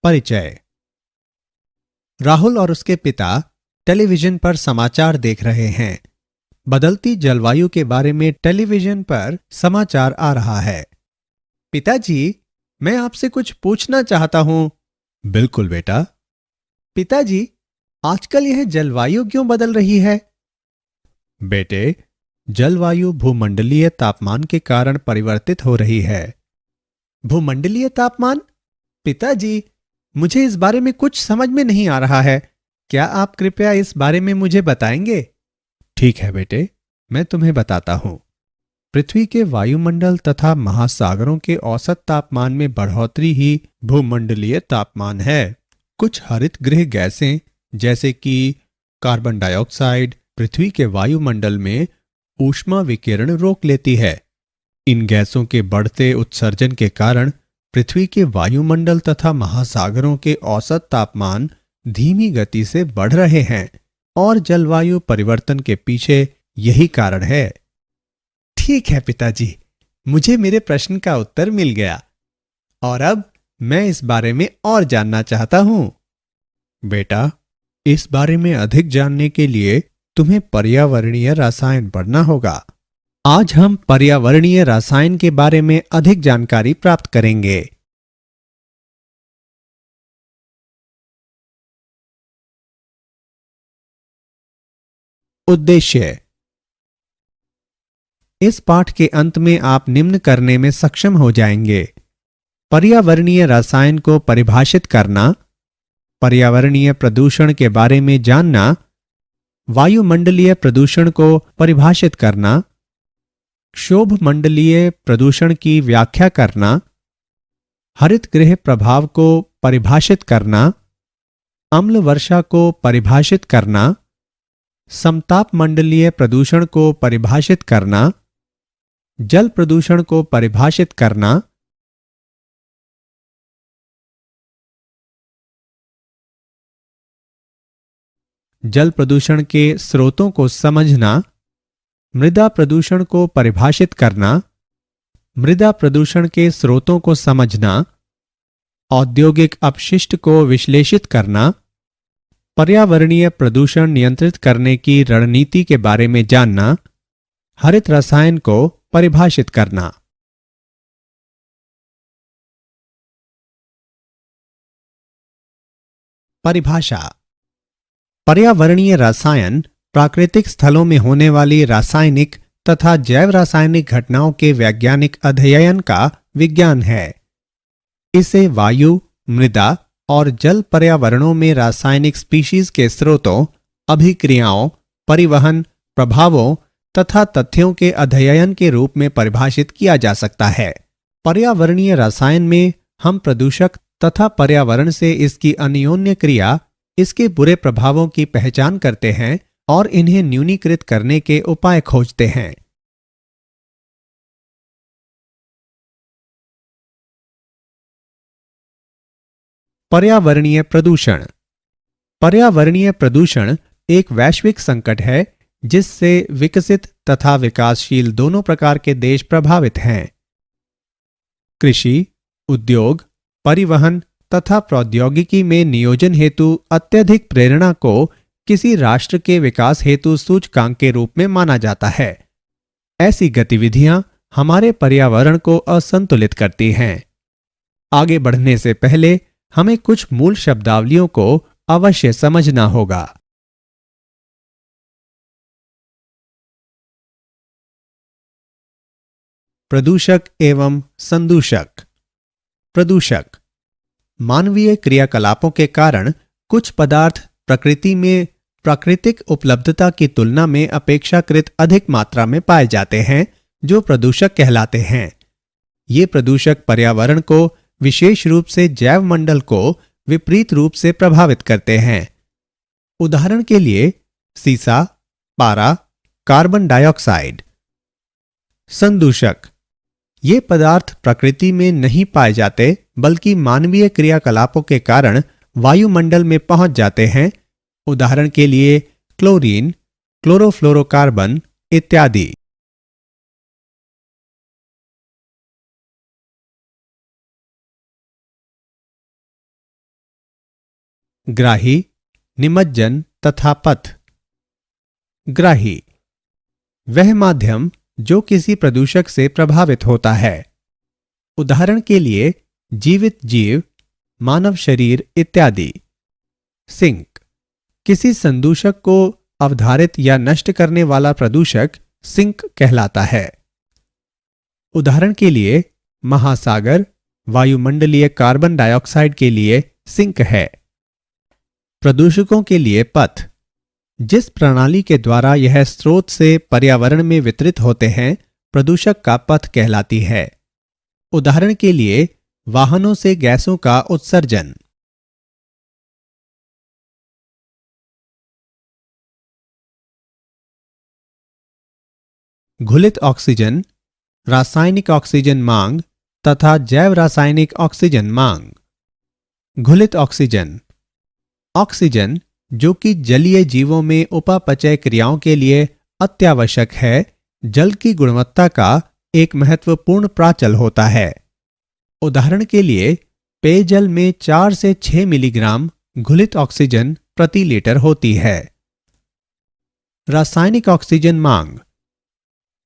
परिचय। राहुल और उसके पिता टेलीविजन पर समाचार देख रहे हैं। बदलती जलवायु के बारे में टेलीविजन पर समाचार आ रहा है। पिताजी, मैं आपसे कुछ पूछना चाहता हूं। बिल्कुल बेटा। पिताजी, आजकल यह जलवायु क्यों बदल रही है? बेटे, जलवायु भूमंडलीय तापमान के कारण परिवर्तित हो रही है। भूमंडलीय तापमान? पिताजी, मुझे इस बारे में कुछ समझ में नहीं आ रहा है। क्या आप कृपया इस बारे में मुझे बताएंगे? ठीक है बेटे, मैं तुम्हें बताता हूं। पृथ्वी के वायुमंडल तथा महासागरों के औसत तापमान में बढ़ोतरी ही भूमंडलीय तापमान है। कुछ हरित गृह गैसें जैसे कि कार्बन डाइऑक्साइड पृथ्वी के वायुमंडल में ऊष्मा विकिरण रोक लेती है। इन गैसों के बढ़ते उत्सर्जन के कारण पृथ्वी के वायुमंडल तथा महासागरों के औसत तापमान धीमी गति से बढ़ रहे हैं और जलवायु परिवर्तन के पीछे यही कारण है। ठीक है पिताजी, मुझे मेरे प्रश्न का उत्तर मिल गया और अब मैं इस बारे में और जानना चाहता हूं। बेटा, इस बारे में अधिक जानने के लिए तुम्हें पर्यावरणीय रसायन पढ़ना होगा। आज हम पर्यावरणीय रसायन के बारे में अधिक जानकारी प्राप्त करेंगे। उद्देश्य। इस पाठ के अंत में आप निम्न करने में सक्षम हो जाएंगे। पर्यावरणीय रसायन को परिभाषित करना, पर्यावरणीय प्रदूषण के बारे में जानना, वायुमंडलीय प्रदूषण को परिभाषित करना, क्षोभमंडलीय प्रदूषण की व्याख्या करना, हरित गृह प्रभाव को परिभाषित करना, अम्ल वर्षा को परिभाषित करना, समतापमंडलीय प्रदूषण को परिभाषित करना, जल प्रदूषण को परिभाषित करना, जल प्रदूषण के स्रोतों को समझना, मृदा प्रदूषण को परिभाषित करना, मृदा प्रदूषण के स्रोतों को समझना, औद्योगिक अपशिष्ट को विश्लेषित करना, पर्यावरणीय प्रदूषण नियंत्रित करने की रणनीति के बारे में जानना, हरित रसायन को परिभाषित करना। परिभाषा। पर्यावरणीय रसायन प्राकृतिक स्थलों में होने वाली रासायनिक तथा जैव रासायनिक घटनाओं के वैज्ञानिक अध्ययन का विज्ञान है। इसे वायु, मृदा और जल पर्यावरणों में रासायनिक स्पीशीज के स्रोतों, अभिक्रियाओं, परिवहन, प्रभावों तथा तथ्यों के अध्ययन के रूप में परिभाषित किया जा सकता है। पर्यावरणीय रसायन में हम प्रदूषक तथा पर्यावरण से इसकी अन्योन्य क्रिया, इसके बुरे प्रभावों की पहचान करते हैं और इन्हें न्यूनीकृत करने के उपाय खोजते हैं। पर्यावरणीय प्रदूषण। पर्यावरणीय प्रदूषण एक वैश्विक संकट है जिससे विकसित तथा विकासशील दोनों प्रकार के देश प्रभावित हैं। कृषि, उद्योग, परिवहन तथा प्रौद्योगिकी में नियोजन हेतु अत्यधिक प्रेरणा को किसी राष्ट्र के विकास हेतु सूचकांक के रूप में माना जाता है। ऐसी गतिविधियां हमारे पर्यावरण को असंतुलित करती हैं। आगे बढ़ने से पहले हमें कुछ मूल शब्दावलियों को अवश्य समझना होगा। प्रदूषक एवं संदूषक। प्रदूषक मानवीय क्रियाकलापों के कारण कुछ पदार्थ प्रकृति में प्राकृतिक उपलब्धता की तुलना में अपेक्षाकृत अधिक मात्रा में पाए जाते हैं, जो प्रदूषक कहलाते हैं। ये प्रदूषक पर्यावरण को, विशेष रूप से जैव मंडल को विपरीत रूप से प्रभावित करते हैं। उदाहरण के लिए सीसा, पारा, कार्बन डाइऑक्साइड। संदूषक ये पदार्थ प्रकृति में नहीं पाए जाते बल्कि मानवीय क्रियाकलापों के कारण वायुमंडल में पहुंच जाते हैं। उदाहरण के लिए क्लोरीन, क्लोरोफ्लोरोकार्बन इत्यादि। ग्राही, निमज्जन तथा पथ। ग्राही वह माध्यम जो किसी प्रदूषक से प्रभावित होता है। उदाहरण के लिए जीवित जीव, मानव शरीर इत्यादि। सिंक किसी संदूषक को अवधारित या नष्ट करने वाला प्रदूषक सिंक कहलाता है। उदाहरण के लिए महासागर वायुमंडलीय कार्बन डाइऑक्साइड के लिए सिंक है। प्रदूषकों के लिए पथ जिस प्रणाली के द्वारा यह स्रोत से पर्यावरण में वितरित होते हैं प्रदूषक का पथ कहलाती है। उदाहरण के लिए वाहनों से गैसों का उत्सर्जन। घुलित ऑक्सीजन, रासायनिक ऑक्सीजन मांग तथा जैव रासायनिक ऑक्सीजन मांग। घुलित ऑक्सीजन ऑक्सीजन जो कि जलीय जीवों में उपापचय क्रियाओं के लिए अत्यावश्यक है, जल की गुणवत्ता का एक महत्वपूर्ण प्राचल होता है। उदाहरण के लिए पेयजल में 4 से 6 मिलीग्राम घुलित ऑक्सीजन प्रति लीटर होती है। रासायनिक ऑक्सीजन मांग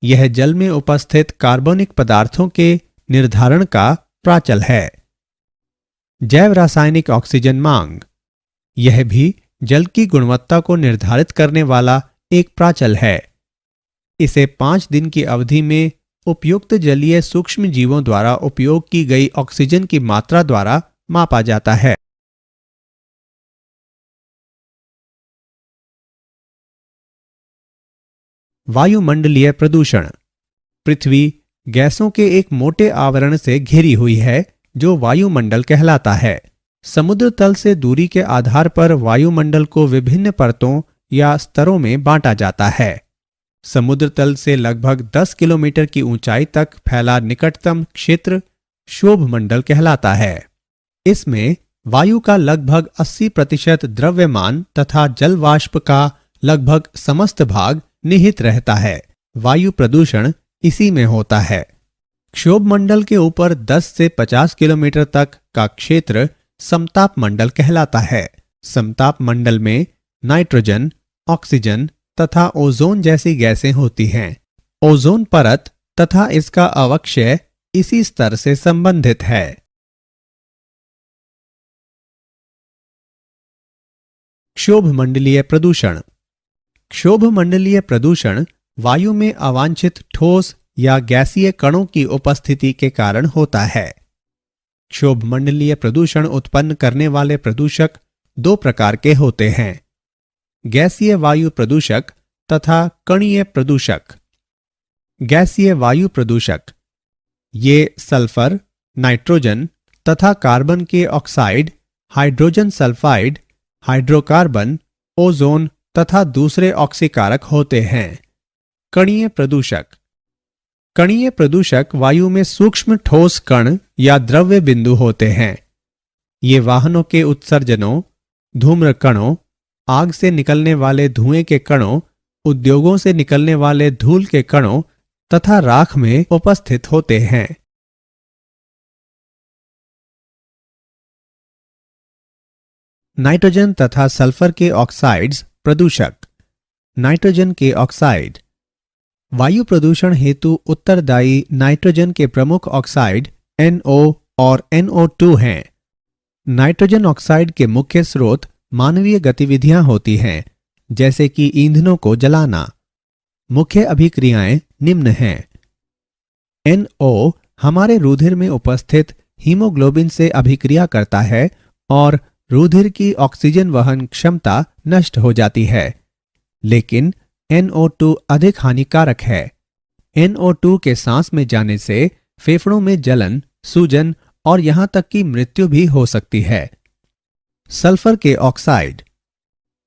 यह जल में उपस्थित कार्बनिक पदार्थों के निर्धारण का प्राचल है। जैव रासायनिक ऑक्सीजन मांग यह भी जल की गुणवत्ता को निर्धारित करने वाला एक प्राचल है। इसे 5 दिन की अवधि में उपयुक्त जलीय सूक्ष्म जीवों द्वारा उपयोग की गई ऑक्सीजन की मात्रा द्वारा मापा जाता है। वायुमंडलीय प्रदूषण पृथ्वी गैसों के एक मोटे आवरण से घिरी हुई है जो वायुमंडल कहलाता है। समुद्र तल से दूरी के आधार पर वायुमंडल को विभिन्न परतों या स्तरों में बांटा जाता है। समुद्र तल से लगभग 10 किलोमीटर की ऊंचाई तक फैला निकटतम क्षेत्र क्षोभमंडल कहलाता है। इसमें वायु का लगभग 80% द्रव्यमान तथा जल वाष्प का लगभग समस्त भाग निहित रहता है। वायु प्रदूषण इसी में होता है। क्षोभमंडल के ऊपर 10 से 50 किलोमीटर तक का क्षेत्र समताप मंडल कहलाता है। समताप मंडल में नाइट्रोजन, ऑक्सीजन तथा ओजोन जैसी गैसें होती हैं। ओजोन परत तथा इसका अवक्षय इसी स्तर से संबंधित है। क्षोभमंडलीय प्रदूषण क्षोभमंडलीय प्रदूषण वायु में अवांछित ठोस या गैसीय कणों की उपस्थिति के कारण होता है। क्षोभमंडलीय प्रदूषण उत्पन्न करने वाले प्रदूषक 2 प्रकार के होते हैं, गैसीय वायु प्रदूषक तथा कणीय प्रदूषक। गैसीय वायु प्रदूषक ये सल्फर, नाइट्रोजन तथा कार्बन के oxide, hydrogen sulphide, hydrocarbon, ozone तथा दूसरे ऑक्सीकारक होते हैं। कणीय प्रदूषक कणीय प्रदूषक वायु में सूक्ष्म ठोस कण या द्रव्य बिंदु होते हैं। ये वाहनों के उत्सर्जनों, धूम्र कणों, आग से निकलने वाले धुएं के कणों, उद्योगों से निकलने वाले धूल के कणों तथा राख में उपस्थित होते हैं। नाइट्रोजन तथा सल्फर के ऑक्साइड्स प्रदूषक। नाइट्रोजन के ऑक्साइड वायु प्रदूषण हेतु उत्तरदायी नाइट्रोजन के प्रमुख ऑक्साइड NO और NO2 हैं। नाइट्रोजन ऑक्साइड के मुख्य स्रोत मानवीय गतिविधियां होती हैं, जैसे कि ईंधनों को जलाना। मुख्य अभिक्रियाएं निम्न हैं। NO हमारे रुधिर में उपस्थित हीमोग्लोबिन से अभिक्रिया करता है और रुधिर की ऑक्सीजन वहन क्षमता नष्ट हो जाती है। लेकिन NO2 अधिक हानिकारक है। NO2 के सांस में जाने से फेफड़ों में जलन, सूजन और यहां तक कि मृत्यु भी हो सकती है। सल्फर के ऑक्साइड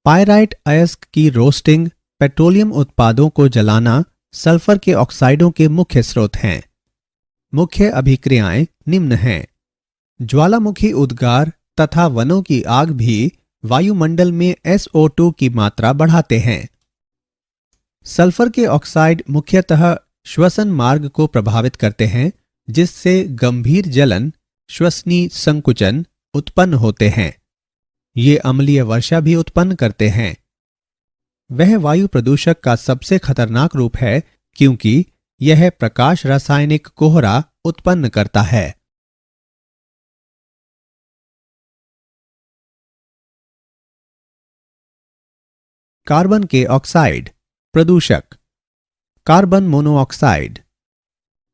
पायराइट अयस्क की रोस्टिंग, पेट्रोलियम उत्पादों को जलाना सल्फर के ऑक्साइडों के मुख्य स्रोत हैं। मुख्य अभिक्रियाएं निम्न हैं। ज्वालामुखी उद्गार तथा वनों की आग भी वायुमंडल में SO2 की मात्रा बढ़ाते हैं। सल्फर के ऑक्साइड मुख्यतः श्वसन मार्ग को प्रभावित करते हैं, जिससे गंभीर जलन, श्वसनी संकुचन उत्पन्न होते हैं। ये अम्लीय वर्षा भी उत्पन्न करते हैं। वह वायु प्रदूषक का सबसे खतरनाक रूप है क्योंकि यह प्रकाश रासायनिक कोहरा उत्पन्न करता है। कार्बन के ऑक्साइड प्रदूषक। कार्बन मोनोऑक्साइड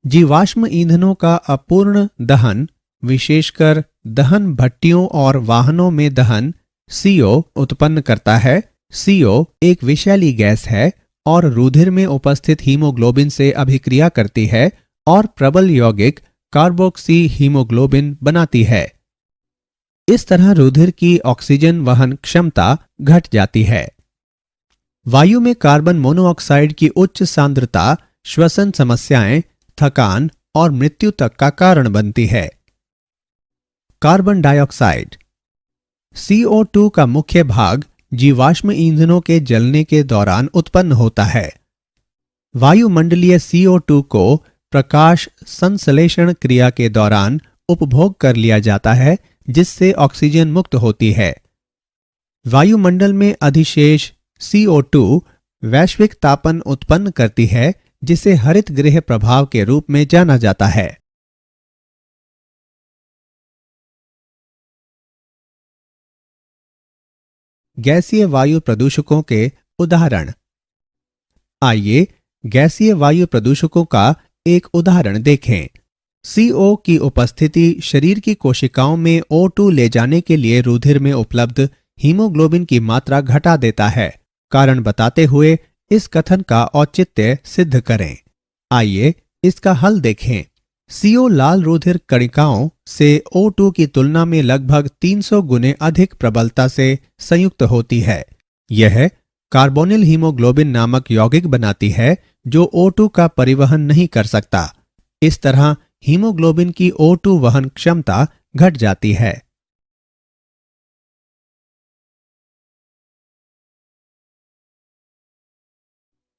जीवाश्म ईंधनों का अपूर्ण दहन, विशेषकर दहन भट्टियों और वाहनों में दहन, CO उत्पन्न करता है। CO एक विषैली गैस है और रुधिर में उपस्थित हीमोग्लोबिन से अभिक्रिया करती है और प्रबल यौगिक कार्बोक्सी हीमोग्लोबिन बनाती है। इस तरह रुधिर की ऑक्सीजन वहन क्षमता घट जाती है। वायु में कार्बन मोनोऑक्साइड की उच्च सांद्रता श्वसन समस्याएं, थकान और मृत्यु तक का कारण बनती है। कार्बन डाइऑक्साइड CO2 का मुख्य भाग जीवाश्म ईंधनों के जलने के दौरान उत्पन्न होता है। वायुमंडलीय CO2 को प्रकाश संश्लेषण क्रिया के दौरान उपभोग कर लिया जाता है, जिससे ऑक्सीजन मुक्त होती है। वायुमंडल में अधिशेष CO2 वैश्विक तापन उत्पन्न करती है, जिसे हरित गृह प्रभाव के रूप में जाना जाता है। गैसीय वायु प्रदूषकों के उदाहरण। आइए गैसीय वायु प्रदूषकों का एक उदाहरण देखें। CO की उपस्थिति शरीर की कोशिकाओं में O2 ले जाने के लिए रुधिर में उपलब्ध हीमोग्लोबिन की मात्रा घटा देता है। कारण बताते हुए इस कथन का औचित्य सिद्ध करें। आइए इसका हल देखें। CO लाल रुधिर कणिकाओं से O2 की तुलना में लगभग 300 गुने अधिक प्रबलता से संयुक्त होती है। यह कार्बोनिल हीमोग्लोबिन नामक यौगिक बनाती है जो O2 का परिवहन नहीं कर सकता। इस तरह हीमोग्लोबिन की O2 वहन क्षमता घट जाती है।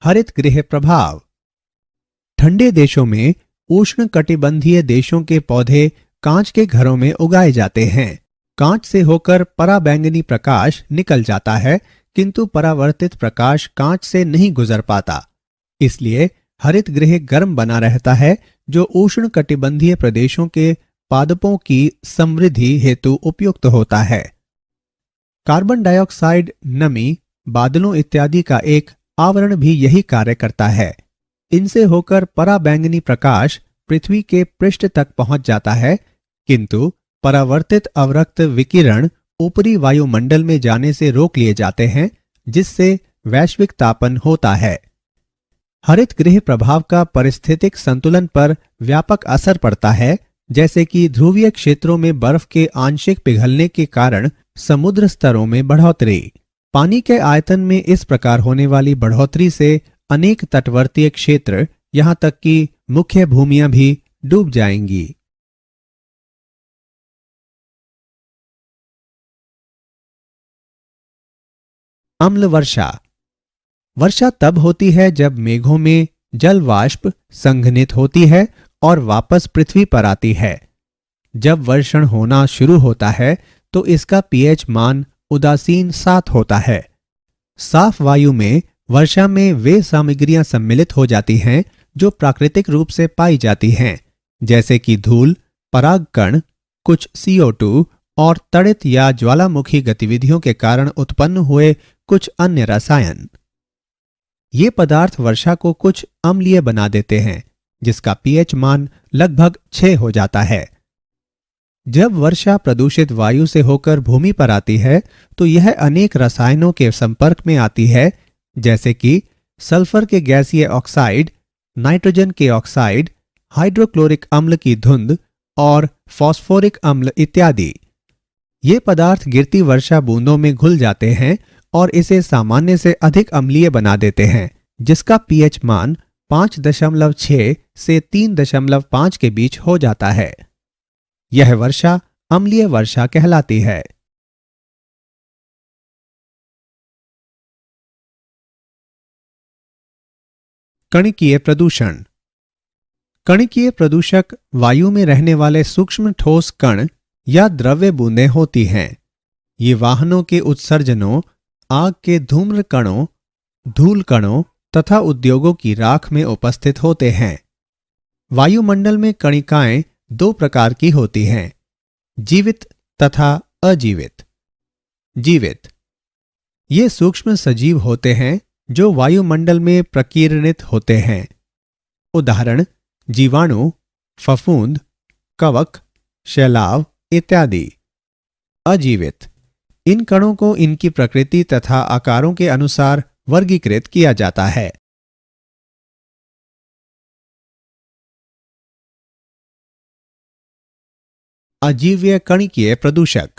हरित गृह प्रभाव। ठंडे देशों में उष्ण कटिबंधीय देशों के पौधे कांच के घरों में उगाए जाते हैं। कांच से होकर पराबैंगनी प्रकाश निकल जाता है, किंतु परावर्तित प्रकाश कांच से नहीं गुजर पाता। इसलिए हरित गृह गर्म बना रहता है, जो उष्ण कटिबंधीय प्रदेशों के पादपों की समृद्धि हेतु उपयुक्त होता है। कार्बन डाइऑक्साइड, नमी, बादलों इत्यादि का एक आवरण भी यही कार्य करता है। इनसे होकर पराबैंगनी प्रकाश पृथ्वी के पृष्ठ तक पहुंच जाता है, किंतु परावर्तित अवरक्त विकिरण ऊपरी वायुमंडल में जाने से रोक लिए जाते हैं, जिससे वैश्विक तापन होता है। हरित गृह प्रभाव का पारिस्थितिक संतुलन पर व्यापक असर पड़ता है, जैसे कि ध्रुवीय क्षेत्रों में बर्फ के आंशिक पिघलने के कारण समुद्र स्तरों में बढ़ोतरी। पानी के आयतन में इस प्रकार होने वाली बढ़ोतरी से अनेक तटवर्तीय क्षेत्र, यहां तक कि मुख्य भूमियां भी डूब जाएंगी। अम्ल वर्षा। वर्षा तब होती है जब मेघों में जल वाष्प संघनित होती है और वापस पृथ्वी पर आती है। जब वर्षण होना शुरू होता है तो इसका pH मान उदासीन 7 होता है। साफ वायु में वर्षा में वे सामग्रियां सम्मिलित हो जाती हैं जो प्राकृतिक रूप से पाई जाती हैं, जैसे कि धूल, परागकण, कुछ CO2 और तड़ित या ज्वालामुखी गतिविधियों के कारण उत्पन्न हुए कुछ अन्य रसायन। ये पदार्थ वर्षा को कुछ अम्लीय बना देते हैं, जिसका pH मान लगभग 6 हो जाता है। जब वर्षा प्रदूषित वायु से होकर भूमि पर आती है तो यह अनेक रसायनों के संपर्क में आती है, जैसे कि सल्फर के गैसीय ऑक्साइड, नाइट्रोजन के ऑक्साइड, हाइड्रोक्लोरिक अम्ल की धुंध और फास्फोरिक अम्ल इत्यादि। ये पदार्थ गिरती वर्षा बूंदों में घुल जाते हैं और इसे सामान्य से अधिक अम्लीय बना देते हैं, जिसका pH मान 5.6 से 3.5 के बीच हो जाता है। यह वर्षा अम्लीय वर्षा कहलाती है। कणिकीय प्रदूषण। कणिकीय प्रदूषक वायु में रहने वाले सूक्ष्म ठोस कण या द्रव्य बूंदें होती हैं। ये वाहनों के उत्सर्जनों, आग के धूम्र कणों, धूल कणों तथा उद्योगों की राख में उपस्थित होते हैं। वायुमंडल में कणिकाएं दो प्रकार की होती हैं, जीवित तथा अजीवित। जीवित ये सूक्ष्म सजीव होते हैं जो वायुमंडल में प्रकीर्णित होते हैं। उदाहरण जीवाणु, फफूंद, कवक, शैलाव इत्यादि। अजीवित इन कणों को इनकी प्रकृति तथा आकारों के अनुसार वर्गीकृत किया जाता है। अजीव्य कणिकीय प्रदूषक।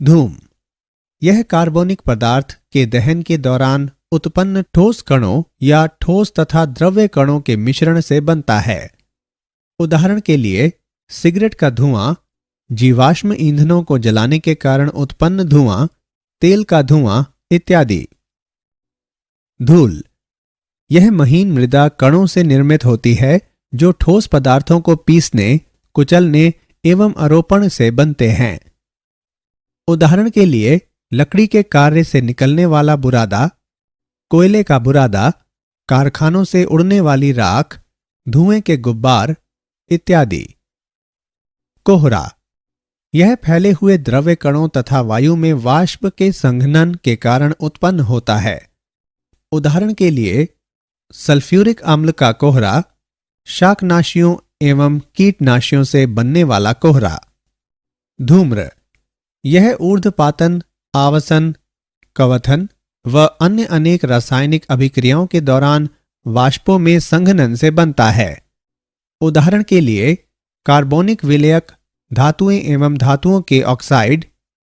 धूम यह कार्बनिक पदार्थ के दहन के दौरान उत्पन्न ठोस कणों या ठोस तथा द्रव्य कणों के मिश्रण से बनता है। उदाहरण के लिए सिगरेट का धुआं, जीवाश्म ईंधनों को जलाने के कारण उत्पन्न धुआं, तेल का धुआं इत्यादि। धूल यह महीन मृदा कणों से निर्मित होती है जो ठोस पदार्थों को पीसने, कुचलने एवं आरोपण से बनते हैं। उदाहरण के लिए लकड़ी के कार्य से निकलने वाला बुरादा, कोयले का बुरादा, कारखानों से उड़ने वाली राख, धुएं के गुब्बार इत्यादि। कोहरा यह फैले हुए द्रव्य कणों तथा वायु में वाष्प के संघनन के कारण उत्पन्न होता है। उदाहरण के लिए सल्फ्यूरिक अम्ल का कोहरा, शाकनाशियों एवं कीटनाशियों से बनने वाला कोहरा। धूम्र यह ऊर्ध्वपातन, आवसन, कवथन व अन्य अनेक रासायनिक अभिक्रियाओं के दौरान वाष्पों में संघनन से बनता है। उदाहरण के लिए कार्बोनिक विलयक, धातुएं एवं धातुओं के ऑक्साइड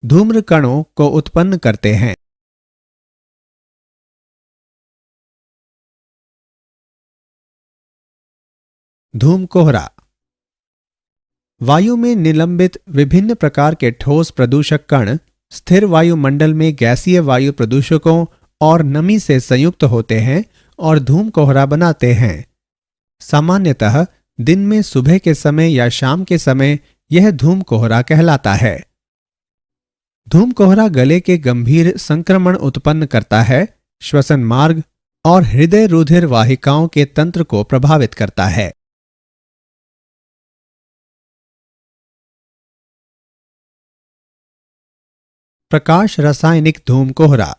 धूम्र कणों को उत्पन्न करते हैं। धूम कोहरा वायु में निलंबित विभिन्न प्रकार के ठोस प्रदूषक कण स्थिर वायुमंडल में गैसीय वायु प्रदूषकों और नमी से संयुक्त होते हैं और धूम कोहरा बनाते हैं। सामान्यतः दिन में सुबह के समय या शाम के समय यह धूम कोहरा कहलाता है। धूम कोहरा गले के गंभीर संक्रमण उत्पन्न करता है, श्वसन मार्ग और हृदय रुधिर वाहिकाओं के तंत्र को प्रभावित करता है। प्रकाश रासायनिक धूम कोहरा।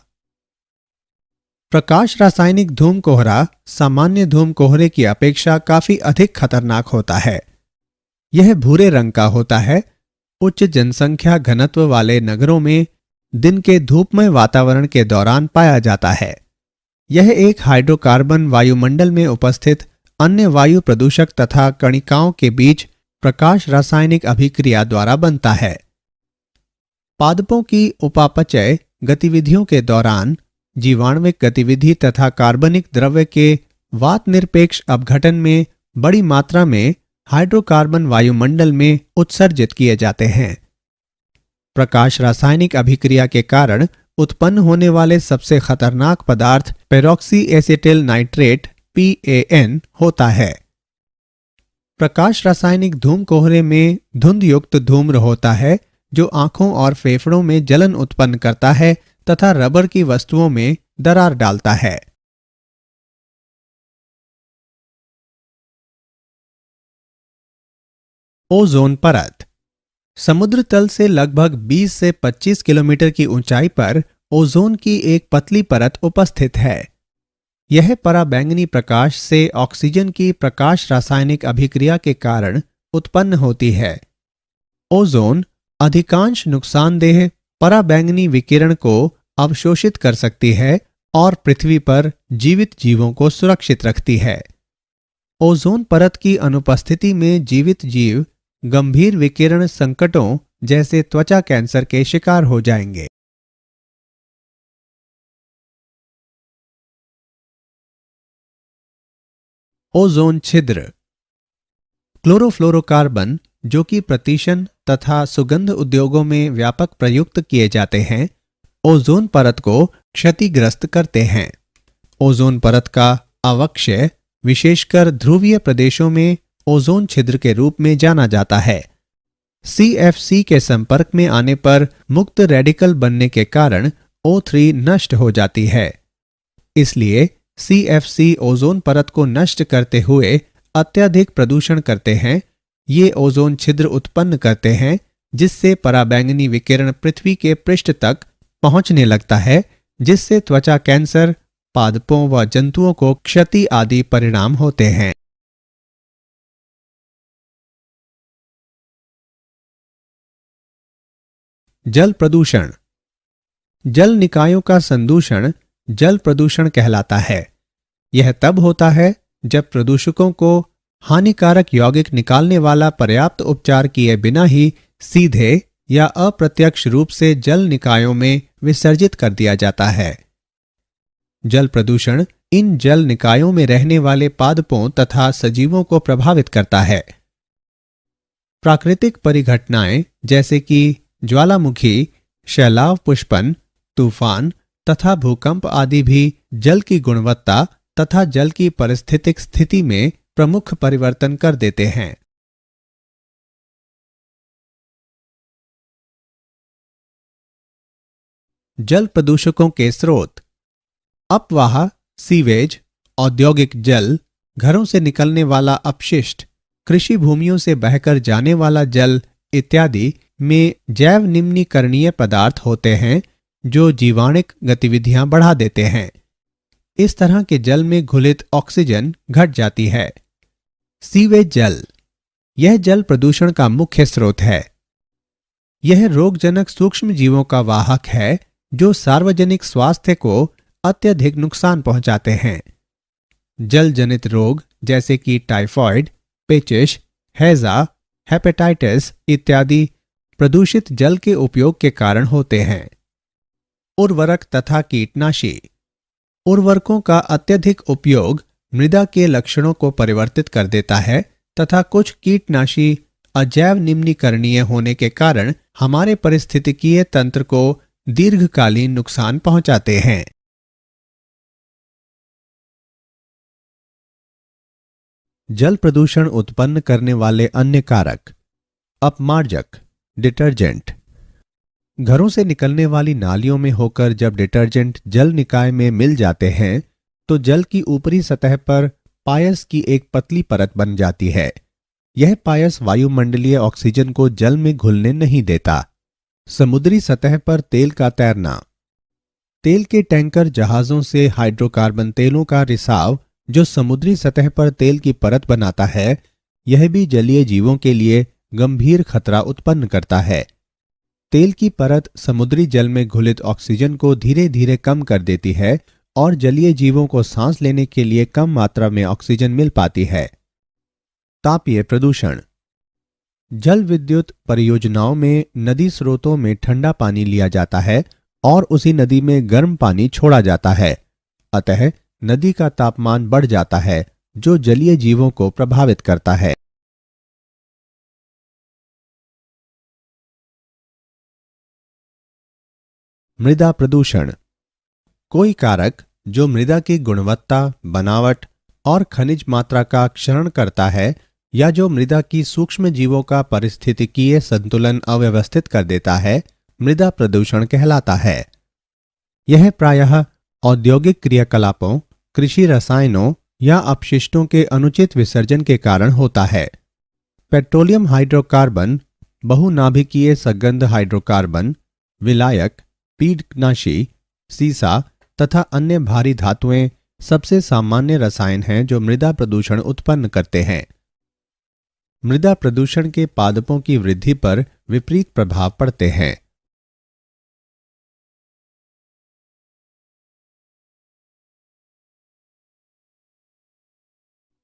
प्रकाश रासायनिक धूम कोहरा सामान्य धूम कोहरे की अपेक्षा काफी अधिक खतरनाक होता है। यह भूरे रंग का होता है। उच्च जनसंख्या घनत्व वाले नगरों में दिन के धूपमय वातावरण के दौरान पाया जाता है। यह एक हाइड्रोकार्बन वायुमंडल में उपस्थित अन्य वायु प्रदूषक तथा कणिकाओं के बीच प्रकाश रासायनिक अभिक्रिया द्वारा बनता है। पादपों की उपापचय गतिविधियों के दौरान जीवाणुविक गतिविधि तथा कार्बनिक द्रव्य के वात निरपेक्ष अपघटन में बड़ी मात्रा में हाइड्रोकार्बन वायुमंडल में उत्सर्जित किए जाते हैं। प्रकाश रासायनिक अभिक्रिया के कारण उत्पन्न होने वाले सबसे खतरनाक पदार्थ पेरोक्सी एसिटिल नाइट्रेट PAN होता है। प्रकाश रासायनिक धूम कोहरे में धुंध युक्त धूम्र होता है जो आंखों और फेफड़ों में जलन उत्पन्न करता है तथा रबर की वस्तुओं में दरार डालता है। ओजोन परत। समुद्र तल से लगभग 20 से 25 किलोमीटर की ऊंचाई पर ओजोन की एक पतली परत उपस्थित है। यह पराबैंगनी प्रकाश से ऑक्सीजन की प्रकाश रासायनिक अभिक्रिया के कारण उत्पन्न होती है। ओजोन अधिकांश नुकसानदेह पराबैंगनी विकिरण को अवशोषित कर सकती है और पृथ्वी पर जीवित जीवों को सुरक्षित रखती है। ओजोन परत की अनुपस्थिति में जीवित जीव गंभीर विकिरण संकटों जैसे त्वचा कैंसर के शिकार हो जाएंगे। ओजोन छिद्र। क्लोरोफ्लोरोकार्बन जो कि प्रतिशन तथा सुगंध उद्योगों में व्यापक प्रयुक्त किए जाते हैं, ओजोन परत को क्षतिग्रस्त करते हैं। ओजोन परत का अवक्षय विशेषकर ध्रुवीय प्रदेशों में ओजोन छिद्र के रूप में जाना जाता है। CFC के संपर्क में आने पर मुक्त रेडिकल बनने के कारण O3 नष्ट हो जाती है। इसलिए CFC ओजोन परत को नष्ट करते हुए अत्यधिक प्रदूषण करते हैं। ये ओजोन छिद्र उत्पन्न करते हैं जिससे पराबैंगनी विकिरण पृथ्वी के पृष्ठ तक पहुंचने लगता है, जिससे त्वचा कैंसर, पादपों व जंतुओं को क्षति आदि परिणाम होते हैं। जल प्रदूषण। जल निकायों का संदूषण जल प्रदूषण कहलाता है। यह तब होता है जब प्रदूषकों को हानिकारक यौगिक निकालने वाला पर्याप्त उपचार किए बिना ही सीधे या अप्रत्यक्ष रूप से जल निकायों में विसर्जित कर दिया जाता है। जल प्रदूषण इन जल निकायों में रहने वाले पादपों तथा सजीवों को प्रभावित करता है। प्राकृतिक परिघटनाएं जैसे कि ज्वालामुखी, शैलाव पुष्पन, तूफान तथा भूकंप आदि भी जल की गुणवत्ता तथा जल की पारिस्थितिक स्थिति में प्रमुख परिवर्तन कर देते हैं। जल प्रदूषकों के स्रोत। अपवाह, सीवेज, औद्योगिक जल, घरों से निकलने वाला अपशिष्ट, कृषि भूमियों से बहकर जाने वाला जल इत्यादि में जैव निम्नीकरणीय पदार्थ होते हैं जो जीवाणुक गतिविधियां बढ़ा देते हैं। इस तरह के जल में घुलित ऑक्सीजन घट जाती है। सीवेज जल, यह जल प्रदूषण का मुख्य स्रोत है। यह रोगजनक सूक्ष्म जीवों का वाहक है जो सार्वजनिक स्वास्थ्य को अत्यधिक नुकसान पहुंचाते हैं। जल जनित रोग जैसे कि टाइफॉइड, पेचिश, हैजा, हेपेटाइटिस इत्यादि प्रदूषित जल के उपयोग के कारण होते हैं। उर्वरक तथा कीटनाशी। उर्वरकों का अत्यधिक उपयोग मृदा के लक्षणों को परिवर्तित कर देता है तथा कुछ कीटनाशी अजैव निम्नीकरणीय होने के कारण हमारे पारिस्थितिकीय तंत्र को दीर्घकालीन नुकसान पहुंचाते हैं। जल प्रदूषण उत्पन्न करने वाले अन्य कारक। अपमार्जक, डिटर्जेंट। घरों से निकलने वाली नालियों में होकर जब डिटर्जेंट जल निकाय में मिल जाते हैं तो जल की ऊपरी सतह पर पायस की एक पतली परत बन जाती है। यह पायस वायुमंडलीय ऑक्सीजन को जल में घुलने नहीं देता। समुद्री सतह पर तेल का तैरना। तेल के टैंकर जहाजों से हाइड्रोकार्बन तेलों का रिसाव जो समुद्री सतह पर तेल की परत बनाता है, यह भी जलीय जीवों के लिए गंभीर खतरा उत्पन्न करता है। तेल की परत समुद्री जल में घुलित ऑक्सीजन को धीरे धीरे कम कर देती है और जलीय जीवों को सांस लेने के लिए कम मात्रा में ऑक्सीजन मिल पाती है। तापीय प्रदूषण। जल विद्युत परियोजनाओं में नदी स्रोतों में ठंडा पानी लिया जाता है और उसी नदी में गर्म पानी छोड़ा जाता है। अतः नदी का तापमान बढ़ जाता है जो जलीय जीवों को प्रभावित करता है। मृदा प्रदूषण। कोई कारक जो मृदा की गुणवत्ता, बनावट और खनिज मात्रा का क्षरण करता है या जो मृदा की सूक्ष्म जीवों का पारिस्थितिकीय संतुलन अव्यवस्थित कर देता है, मृदा प्रदूषण कहलाता है। यह प्रायः औद्योगिक क्रियाकलापों, कृषि रसायनों या अपशिष्टों के अनुचित विसर्जन के कारण होता है। पेट्रोलियम हाइड्रोकार्बन, बहुनाभिकीय सगंध हाइड्रोकार्बन, विलायक, कीटनाशी, सीसा तथा अन्य भारी धातुएं सबसे सामान्य रसायन हैं जो मृदा प्रदूषण उत्पन्न करते हैं। मृदा प्रदूषण के पादपों की वृद्धि पर विपरीत प्रभाव पड़ते हैं।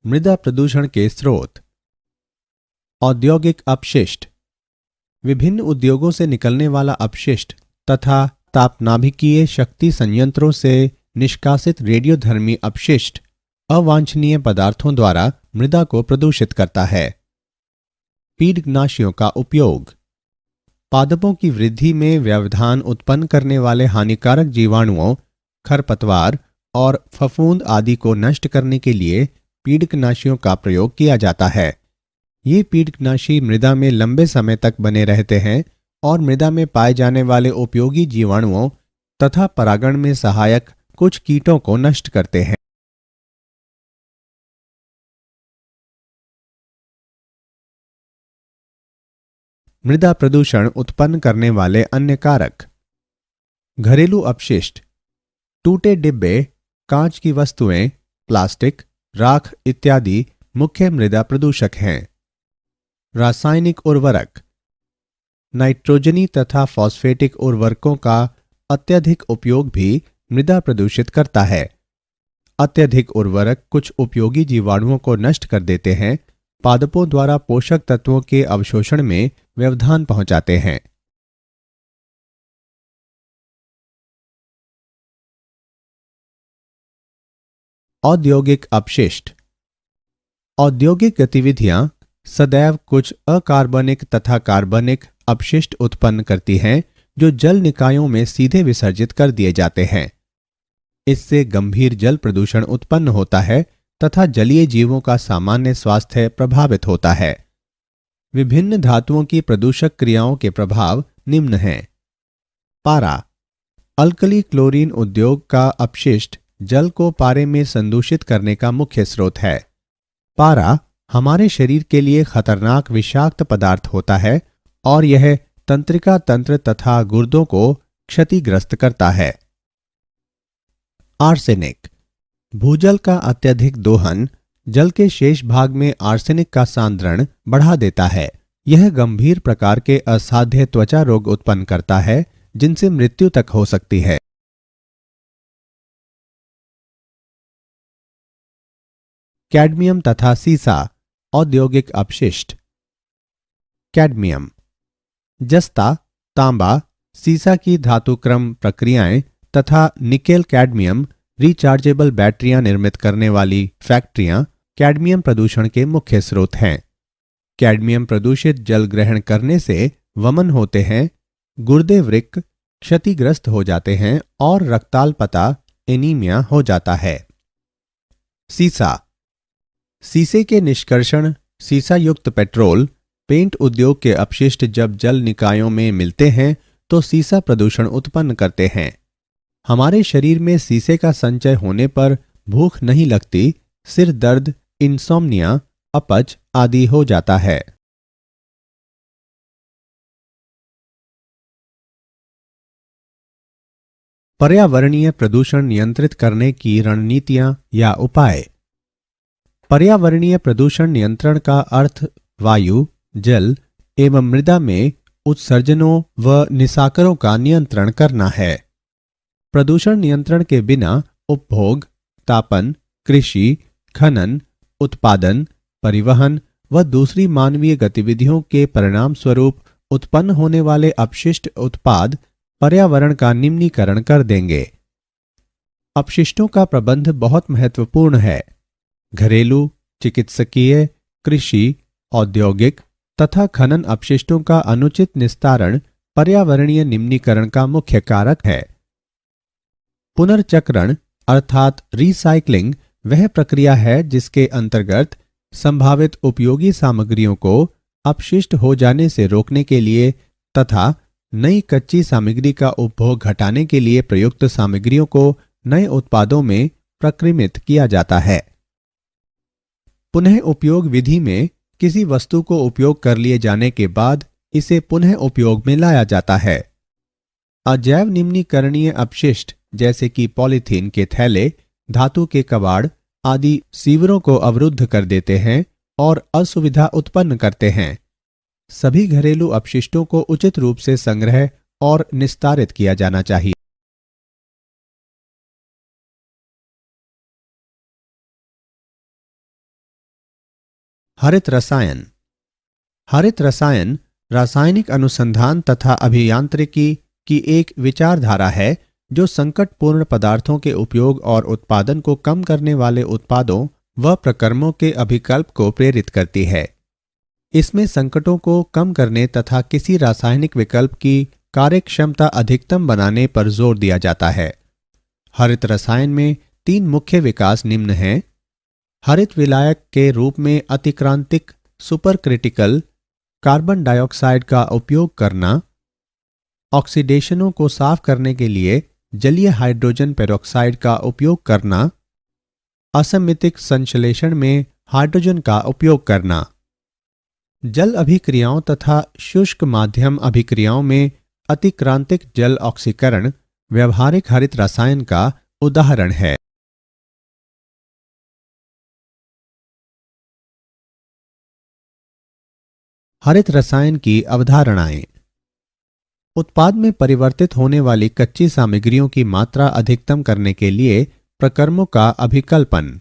मृदा प्रदूषण के स्रोत। औद्योगिक अपशिष्ट। विभिन्न उद्योगों से निकलने वाला अपशिष्ट तथा तापनाभिकीय शक्ति संयंत्रों से निष्कासित रेडियोधर्मी अपशिष्ट अवांछनीय पदार्थों द्वारा मृदा को प्रदूषित करता है। कीटनाशियों का उपयोग। पादपों की वृद्धि में व्यवधान उत्पन्न करने वाले हानिकारक जीवाणुओं, खरपतवार और फफूंद आदि को नष्ट करने के लिए कीटनाशियों का प्रयोग किया जाता है। ये कीटनाशी मृदा में लंबे समय तक बने रहते हैं और मृदा में पाए जाने वाले उपयोगी जीवाणुओं तथा परागण में सहायक कुछ कीटों को नष्ट करते हैं। मृदा प्रदूषण उत्पन्न करने वाले अन्य कारक। घरेलू अपशिष्ट, टूटे डिब्बे, कांच की वस्तुएं, प्लास्टिक, राख इत्यादि मुख्य मृदा प्रदूषक हैं। रासायनिक उर्वरक, नाइट्रोजनी तथा फॉस्फेटिक उर्वरकों का अत्यधिक उपयोग भी मृदा प्रदूषित करता है। अत्यधिक उर्वरक कुछ उपयोगी जीवाणुओं को नष्ट कर देते हैं, पादपों द्वारा पोषक तत्वों के अवशोषण में व्यवधान पहुंचाते हैं। औद्योगिक अपशिष्ट। औद्योगिक गतिविधियां सदैव कुछ अकार्बनिक तथा कार्बनिक अपशिष्ट उत्पन्न करती हैं जो जल निकायों में सीधे विसर्जित कर दिए जाते हैं। इससे गंभीर जल प्रदूषण उत्पन्न होता है तथा जलीय जीवों का सामान्य स्वास्थ्य प्रभावित होता है। विभिन्न धातुओं की प्रदूषक क्रियाओं के प्रभाव निम्न हैं। पारा, अल्कली क्लोरीन उद्योग का अपशिष्ट जल को पारे में संदूषित करने का मुख्य स्रोत है। पारा हमारे शरीर के लिए खतरनाक विषाक्त पदार्थ होता है और यह तंत्रिका तंत्र तथा गुर्दों को क्षतिग्रस्त करता है। आर्सेनिक, भूजल का अत्यधिक दोहन जल के शेष भाग में आर्सेनिक का सांद्रण बढ़ा देता है। यह गंभीर प्रकार के असाध्य त्वचा रोग उत्पन्न करता है जिनसे मृत्यु तक हो सकती है। कैडमियम तथा सीसा, औद्योगिक अपशिष्ट। कैडमियम, जस्ता, तांबा, सीसा की धातुक्रम प्रक्रियाएं तथा निकेल कैडमियम रिचार्जेबल बैटरियां निर्मित करने वाली फैक्ट्रियां कैडमियम प्रदूषण के मुख्य स्रोत हैं। कैडमियम प्रदूषित जल ग्रहण करने से वमन होते हैं, गुर्दे वृक्क क्षतिग्रस्त हो जाते हैं और रक्ताल्पता एनीमिया हो जाता है। सीसा, सीसे के निष्कर्षण सीसा युक्त पेट्रोल, पेंट उद्योग के अपशिष्ट जब जल निकायों में मिलते हैं तो सीसा प्रदूषण उत्पन्न करते हैं। हमारे शरीर में सीसे का संचय होने पर भूख नहीं लगती, सिर दर्द, इंसोम्निया, अपच आदि हो जाता है। पर्यावरणीय प्रदूषण नियंत्रित करने की रणनीतियां या उपाय। पर्यावरणीय प्रदूषण नियंत्रण का अर्थ वायु, जल एवं मृदा में उत्सर्जनों व निसाकरों का नियंत्रण करना है। प्रदूषण नियंत्रण के बिना उपभोग, तापन, कृषि, खनन, उत्पादन, परिवहन व दूसरी मानवीय गतिविधियों के परिणाम स्वरूप उत्पन्न होने वाले अपशिष्ट उत्पाद पर्यावरण का निम्नीकरण कर देंगे। अपशिष्टों का प्रबंध बहुत महत्वपूर्ण है। घरेलू, चिकित्सकीय, कृषि, औद्योगिक तथा खनन अपशिष्टों का अनुचित निस्तारण पर्यावरणीय निम्नीकरण का मुख्य कारक है। पुनर्चक्रण अर्थात रीसाइक्लिंग वह प्रक्रिया है जिसके अंतर्गत संभावित उपयोगी सामग्रियों को अपशिष्ट हो जाने से रोकने के लिए तथा नई कच्ची सामग्री का उपभोग घटाने के लिए प्रयुक्त सामग्रियों को नए उत्पादों में प्रक्रमित किया जाता है। पुनः उपयोग विधि में किसी वस्तु को उपयोग कर लिए जाने के बाद इसे पुनः उपयोग में लाया जाता है। अजैव निम्नीकरणीय अपशिष्ट जैसे कि पॉलीथीन के थैले, धातु के कबाड़ आदि सीवरों को अवरुद्ध कर देते हैं और असुविधा उत्पन्न करते हैं। सभी घरेलू अपशिष्टों को उचित रूप से संग्रह और निस्तारित किया जाना चाहिए। हरित रसायन। हरित रसायन रासायनिक अनुसंधान तथा अभियांत्रिकी की एक विचारधारा है जो संकटपूर्ण पदार्थों के उपयोग और उत्पादन को कम करने वाले उत्पादों व प्रक्रमों के अभिकल्प को प्रेरित करती है। इसमें संकटों को कम करने तथा किसी रासायनिक विकल्प की कार्यक्षमता अधिकतम बनाने पर जोर दिया जाता है। हरित रसायन में 3 मुख्य विकास निम्न हैं। हरित विलायक के रूप में अतिक्रांतिक सुपर क्रिटिकल कार्बन डाइऑक्साइड का उपयोग करना, ऑक्सीडेशनों को साफ करने के लिए जलीय हाइड्रोजन पेरोक्साइड का उपयोग करना, असमितिक संश्लेषण में हाइड्रोजन का उपयोग करना। जल अभिक्रियाओं तथा शुष्क माध्यम अभिक्रियाओं में अतिक्रांतिक जल ऑक्सीकरण व्यवहारिक हरित रसायन का उदाहरण है। हरित रसायन की अवधारणाएं। उत्पाद में परिवर्तित होने वाली कच्ची सामग्रियों की मात्रा अधिकतम करने के लिए प्रक्रमों का अभिकल्पन,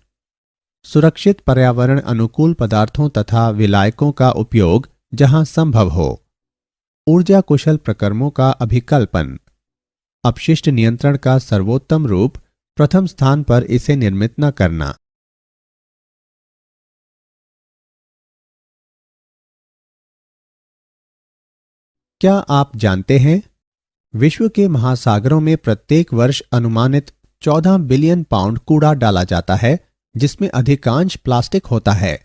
सुरक्षित पर्यावरण अनुकूल पदार्थों तथा विलायकों का उपयोग जहां संभव हो, ऊर्जा कुशल प्रक्रमों का अभिकल्पन, अपशिष्ट नियंत्रण का सर्वोत्तम रूप प्रथम स्थान पर इसे निर्मित न करना। क्या आप जानते हैं, विश्व के महासागरों में प्रत्येक वर्ष अनुमानित 14 बिलियन पाउंड कूड़ा डाला जाता है, जिसमें अधिकांश प्लास्टिक होता है।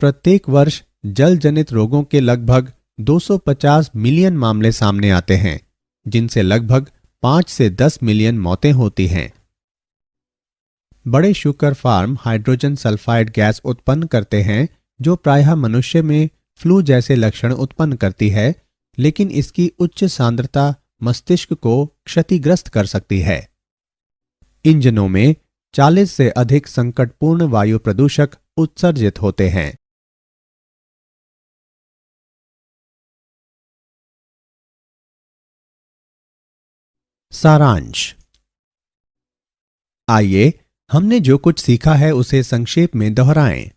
प्रत्येक वर्ष जल जनित रोगों के लगभग 250 मिलियन मामले सामने आते हैं, जिनसे लगभग 5 से 10 मिलियन मौतें होती हैं। बड़े sugar farm hydrogen sulphide gas उत्पन्न करते हैं, जो प्रायः मनुष्य में फ्लू जैसे लक्षण उत्पन्न करती है, लेकिन इसकी उच्च सांद्रता मस्तिष्क को क्षतिग्रस्त कर सकती है। इंजनों में 40 से अधिक संकटपूर्ण वायु प्रदूषक उत्सर्जित होते हैं। सारांश। आइए हमने जो कुछ सीखा है उसे संक्षेप में दोहराएं।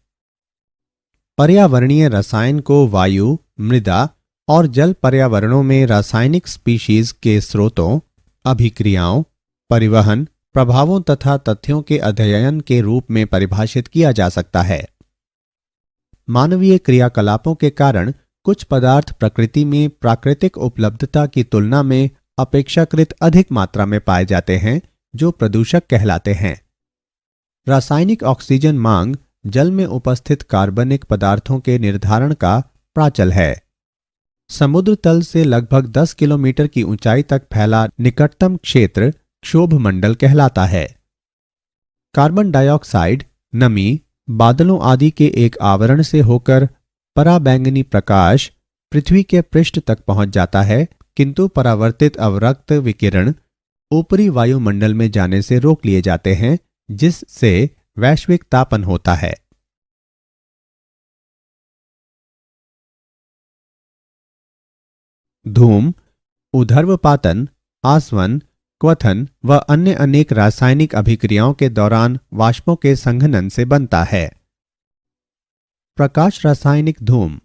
पर्यावरणीय रसायन को वायु, मृदा और जल पर्यावरणों में रासायनिक स्पीशीज के स्रोतों, अभिक्रियाओं, परिवहन, प्रभावों तथा तथ्यों के अध्ययन के रूप में परिभाषित किया जा सकता है। मानवीय क्रियाकलापों के कारण कुछ पदार्थ प्रकृति में प्राकृतिक उपलब्धता की तुलना में अपेक्षाकृत अधिक मात्रा में पाए जाते हैं, जो प्रदूषक कहलाते हैं। रासायनिक ऑक्सीजन मांग जल में उपस्थित कार्बनिक पदार्थों के निर्धारण का प्राचल है। समुद्र तल से लगभग 10 किलोमीटर की ऊंचाई तक फैला निकटतम क्षेत्र क्षोभ मंडल कहलाता है। कार्बन डाइऑक्साइड नमी, बादलों आदि के एक आवरण से होकर पराबैंगनी प्रकाश पृथ्वी के पृष्ठ तक पहुंच जाता है, किंतु परावर्तित अवरक्त विकिरण ऊपरी वायुमंडल में जाने से रोक लिए जाते हैं, जिससे वैश्विक तापन होता है। धूम, ऊर्ध्वपातन, आसवन, क्वथन व अन्य अनेक रासायनिक अभिक्रियाओं के दौरान वाष्पों के संघनन से बनता है। प्रकाश रासायनिक धूम,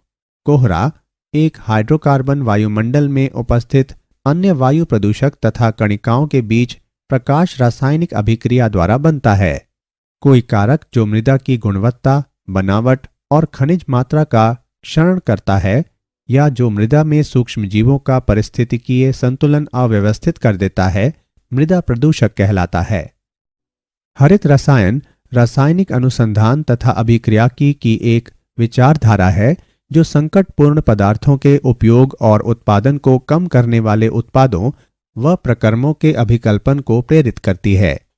कोहरा एक हाइड्रोकार्बन वायुमंडल में उपस्थित अन्य वायु प्रदूषक तथा कणिकाओं के बीच प्रकाश रासायनिक अभिक्रिया द्वारा बनता है। कोई कारक जो मृदा की गुणवत्ता, बनावट और खनिज मात्रा का क्षरण करता है, या जो मृदा में सूक्ष्मजीवों का पारिस्थितिकीय संतुलन अव्यवस्थित कर देता है, मृदा प्रदूषक कहलाता है। हरित रसायन रासायनिक अनुसंधान तथा अभिक्रियाकी की एक विचारधारा है, जो संकटपूर्ण पदार्थों के उपयोग और उत्पादन को कम करने वाले उत्पादों व प्रक्रमों के अभिकल्पन को प्रेरित करती है।